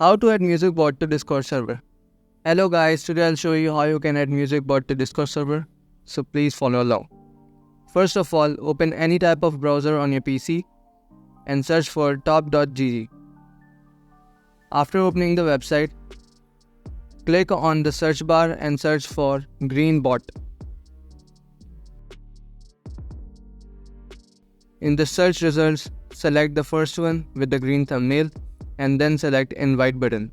How to add music bot to Discord server. Hello guys, today I'll show you how you can add music bot to Discord server. So please follow along. First of all, open any type of browser on your PC and search for top.gg. After opening the website, click on the search bar and search for Greenbot. In the search results, select the first one with the green thumbnail and then select invite button.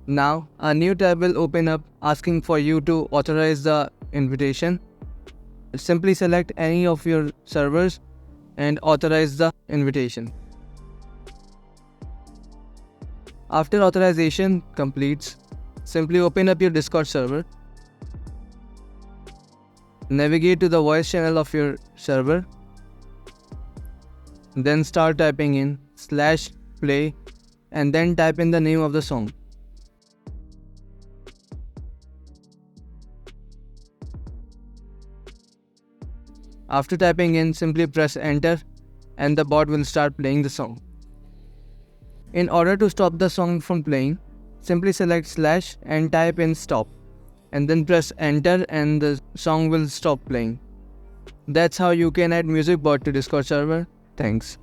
Now, a new tab will open up asking for you to authorize the invitation. Simply select any of your servers and authorize the invitation. After authorization completes, simply open up your Discord server. Navigate to the voice channel of your server. Then start typing in /play and then type in the name of the song. After typing in, simply press enter and the bot will start playing the song. In order to stop the song from playing, simply select / and type in stop and then press enter and the song will stop playing. That's how you can add music bot to Discord server. Thanks.